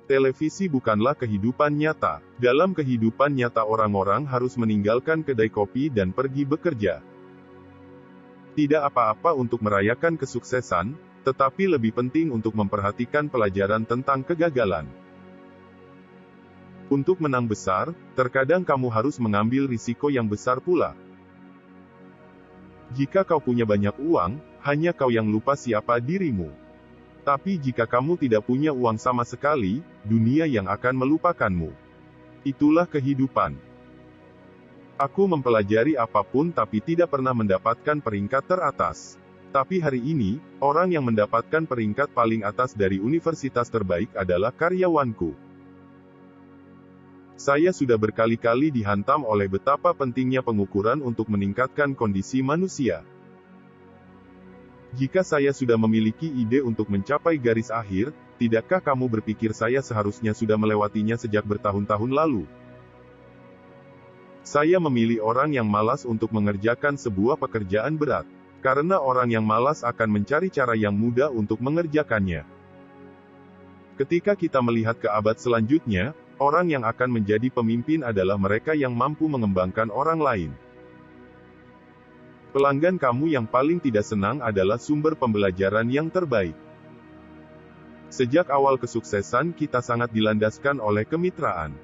Televisi bukanlah kehidupan nyata. Dalam kehidupan nyata orang-orang harus meninggalkan kedai kopi dan pergi bekerja. Tidak apa-apa untuk merayakan kesuksesan, tetapi lebih penting untuk memperhatikan pelajaran tentang kegagalan. Untuk menang besar, terkadang kamu harus mengambil risiko yang besar pula. Jika kau punya banyak uang, hanya kau yang lupa siapa dirimu. Tapi jika kamu tidak punya uang sama sekali, dunia yang akan melupakanmu. Itulah kehidupan. Aku mempelajari apapun tapi tidak pernah mendapatkan peringkat teratas. Tapi hari ini, orang yang mendapatkan peringkat paling atas dari universitas terbaik adalah karyawanku. Saya sudah berkali-kali dihantam oleh betapa pentingnya pengukuran untuk meningkatkan kondisi manusia. Jika saya sudah memiliki ide untuk mencapai garis akhir, tidakkah kamu berpikir saya seharusnya sudah melewatinya sejak bertahun-tahun lalu? Saya memilih orang yang malas untuk mengerjakan sebuah pekerjaan berat. Karena orang yang malas akan mencari cara yang mudah untuk mengerjakannya. Ketika kita melihat ke abad selanjutnya, orang yang akan menjadi pemimpin adalah mereka yang mampu mengembangkan orang lain. Pelanggan kamu yang paling tidak senang adalah sumber pembelajaran yang terbaik. Sejak awal kesuksesan kita sangat dilandaskan oleh kemitraan.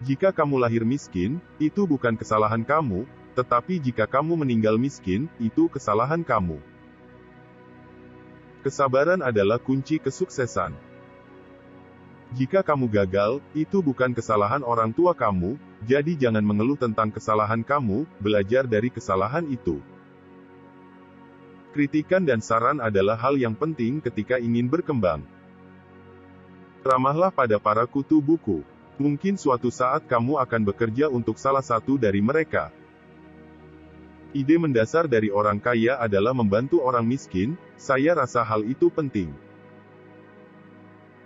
Jika kamu lahir miskin, itu bukan kesalahan kamu, tetapi jika kamu meninggal miskin, itu kesalahan kamu. Kesabaran adalah kunci kesuksesan. Jika kamu gagal, itu bukan kesalahan orang tua kamu, jadi jangan mengeluh tentang kesalahan kamu, belajar dari kesalahan itu. Kritikan dan saran adalah hal yang penting ketika ingin berkembang. Ramahlah pada para kutu buku. Mungkin suatu saat kamu akan bekerja untuk salah satu dari mereka. Ide mendasar dari orang kaya adalah membantu orang miskin, saya rasa hal itu penting.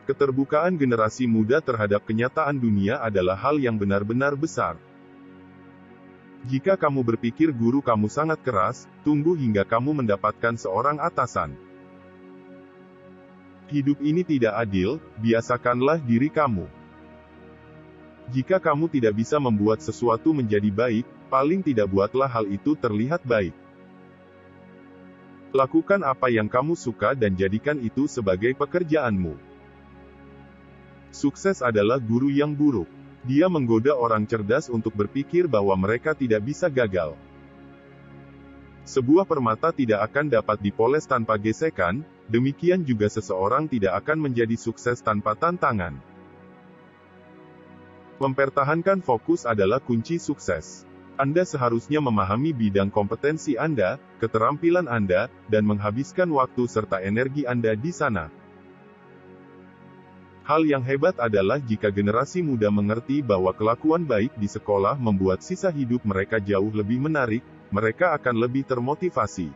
Keterbukaan generasi muda terhadap kenyataan dunia adalah hal yang benar-benar besar. Jika kamu berpikir guru kamu sangat keras, tunggu hingga kamu mendapatkan seorang atasan. Hidup ini tidak adil, biasakanlah diri kamu. Jika kamu tidak bisa membuat sesuatu menjadi baik, paling tidak buatlah hal itu terlihat baik. Lakukan apa yang kamu suka dan jadikan itu sebagai pekerjaanmu. Sukses adalah guru yang buruk. Dia menggoda orang cerdas untuk berpikir bahwa mereka tidak bisa gagal. Sebuah permata tidak akan dapat dipoles tanpa gesekan, demikian juga seseorang tidak akan menjadi sukses tanpa tantangan. Mempertahankan fokus adalah kunci sukses. Anda seharusnya memahami bidang kompetensi Anda, keterampilan Anda, dan menghabiskan waktu serta energi Anda di sana. Hal yang hebat adalah jika generasi muda mengerti bahwa kelakuan baik di sekolah membuat sisa hidup mereka jauh lebih menarik, mereka akan lebih termotivasi.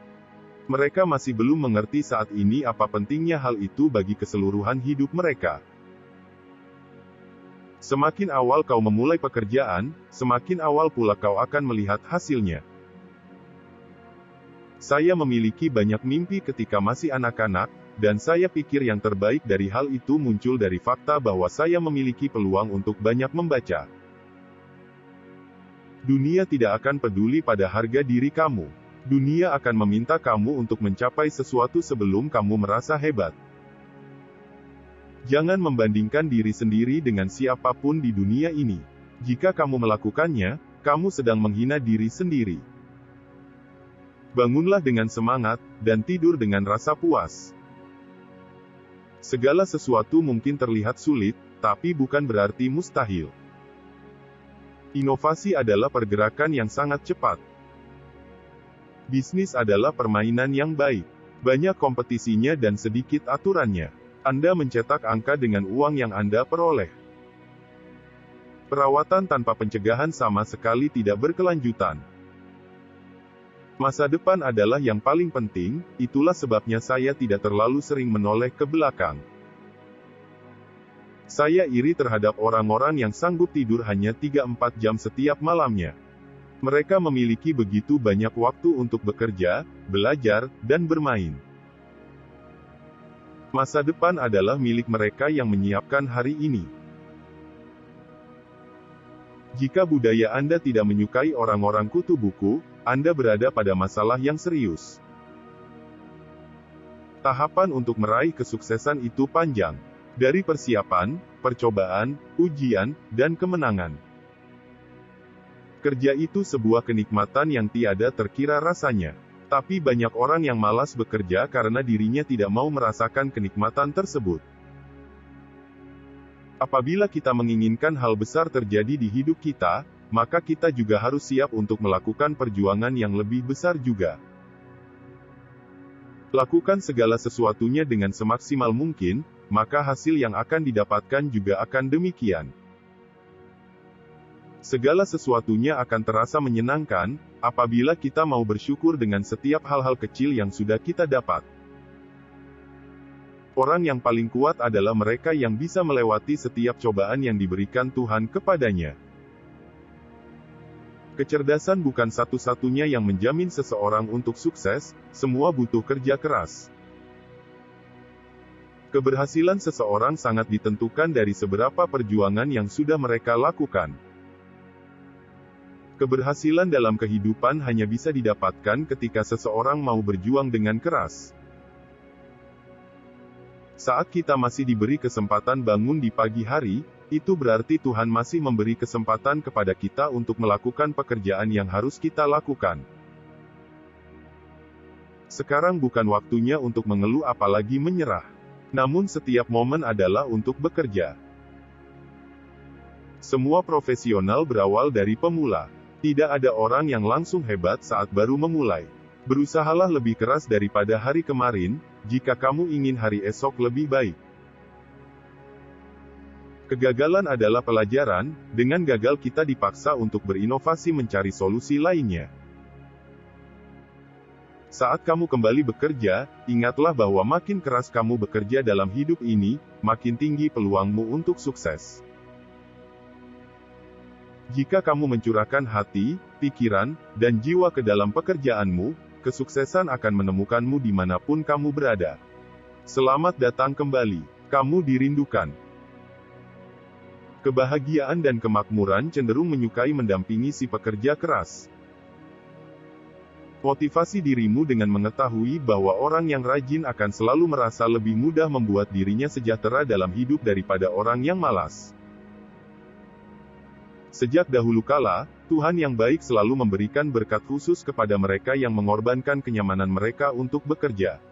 Mereka masih belum mengerti saat ini apa pentingnya hal itu bagi keseluruhan hidup mereka. Semakin awal kau memulai pekerjaan, semakin awal pula kau akan melihat hasilnya. Saya memiliki banyak mimpi ketika masih anak-anak, dan saya pikir yang terbaik dari hal itu muncul dari fakta bahwa saya memiliki peluang untuk banyak membaca. Dunia tidak akan peduli pada harga diri kamu. Dunia akan meminta kamu untuk mencapai sesuatu sebelum kamu merasa hebat. Jangan membandingkan diri sendiri dengan siapapun di dunia ini. Jika kamu melakukannya, kamu sedang menghina diri sendiri. Bangunlah dengan semangat, dan tidur dengan rasa puas. Segala sesuatu mungkin terlihat sulit, tapi bukan berarti mustahil. Inovasi adalah pergerakan yang sangat cepat. Bisnis adalah permainan yang baik. Banyak kompetisinya dan sedikit aturannya. Anda mencetak angka dengan uang yang Anda peroleh. Perawatan tanpa pencegahan sama sekali tidak berkelanjutan. Masa depan adalah yang paling penting, itulah sebabnya saya tidak terlalu sering menoleh ke belakang. Saya iri terhadap orang-orang yang sanggup tidur hanya 3-4 jam setiap malamnya. Mereka memiliki begitu banyak waktu untuk bekerja, belajar, dan bermain. Masa depan adalah milik mereka yang menyiapkan hari ini. Jika budaya Anda tidak menyukai orang-orang kutu buku, Anda berada pada masalah yang serius. Tahapan untuk meraih kesuksesan itu panjang. Dari persiapan, percobaan, ujian, dan kemenangan. Kerja itu sebuah kenikmatan yang tiada terkira rasanya. Tapi banyak orang yang malas bekerja karena dirinya tidak mau merasakan kenikmatan tersebut. Apabila kita menginginkan hal besar terjadi di hidup kita, maka kita juga harus siap untuk melakukan perjuangan yang lebih besar juga. Lakukan segala sesuatunya dengan semaksimal mungkin, maka hasil yang akan didapatkan juga akan demikian. Segala sesuatunya akan terasa menyenangkan, apabila kita mau bersyukur dengan setiap hal-hal kecil yang sudah kita dapat. Orang yang paling kuat adalah mereka yang bisa melewati setiap cobaan yang diberikan Tuhan kepadanya. Kecerdasan bukan satu-satunya yang menjamin seseorang untuk sukses, semua butuh kerja keras. Keberhasilan seseorang sangat ditentukan dari seberapa perjuangan yang sudah mereka lakukan. Keberhasilan dalam kehidupan hanya bisa didapatkan ketika seseorang mau berjuang dengan keras. Saat kita masih diberi kesempatan bangun di pagi hari, itu berarti Tuhan masih memberi kesempatan kepada kita untuk melakukan pekerjaan yang harus kita lakukan. Sekarang bukan waktunya untuk mengeluh apalagi menyerah. Namun setiap momen adalah untuk bekerja. Semua profesional berawal dari pemula. Tidak ada orang yang langsung hebat saat baru memulai. Berusahalah lebih keras daripada hari kemarin, jika kamu ingin hari esok lebih baik. Kegagalan adalah pelajaran, dengan gagal kita dipaksa untuk berinovasi mencari solusi lainnya. Saat kamu kembali bekerja, ingatlah bahwa makin keras kamu bekerja dalam hidup ini, makin tinggi peluangmu untuk sukses. Jika kamu mencurahkan hati, pikiran, dan jiwa ke dalam pekerjaanmu, kesuksesan akan menemukanmu dimanapun kamu berada. Selamat datang kembali, kamu dirindukan. Kebahagiaan dan kemakmuran cenderung menyukai mendampingi si pekerja keras. Motivasi dirimu dengan mengetahui bahwa orang yang rajin akan selalu merasa lebih mudah membuat dirinya sejahtera dalam hidup daripada orang yang malas. Sejak dahulu kala, Tuhan yang baik selalu memberikan berkat khusus kepada mereka yang mengorbankan kenyamanan mereka untuk bekerja.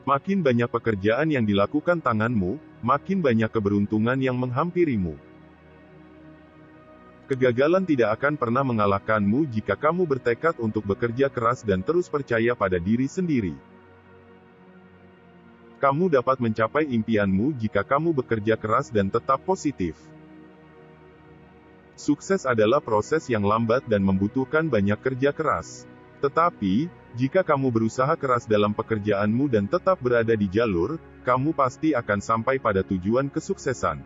Makin banyak pekerjaan yang dilakukan tanganmu, makin banyak keberuntungan yang menghampirimu. Kegagalan tidak akan pernah mengalahkanmu jika kamu bertekad untuk bekerja keras dan terus percaya pada diri sendiri. Kamu dapat mencapai impianmu jika kamu bekerja keras dan tetap positif. Sukses adalah proses yang lambat dan membutuhkan banyak kerja keras. Tetapi, jika kamu berusaha keras dalam pekerjaanmu dan tetap berada di jalur, kamu pasti akan sampai pada tujuan kesuksesan.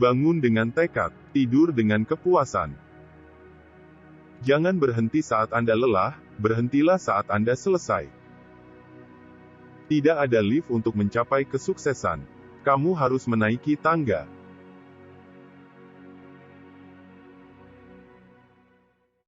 Bangun dengan tekad, tidur dengan kepuasan. Jangan berhenti saat Anda lelah, berhentilah saat Anda selesai. Tidak ada lift untuk mencapai kesuksesan. Kamu harus menaiki tangga.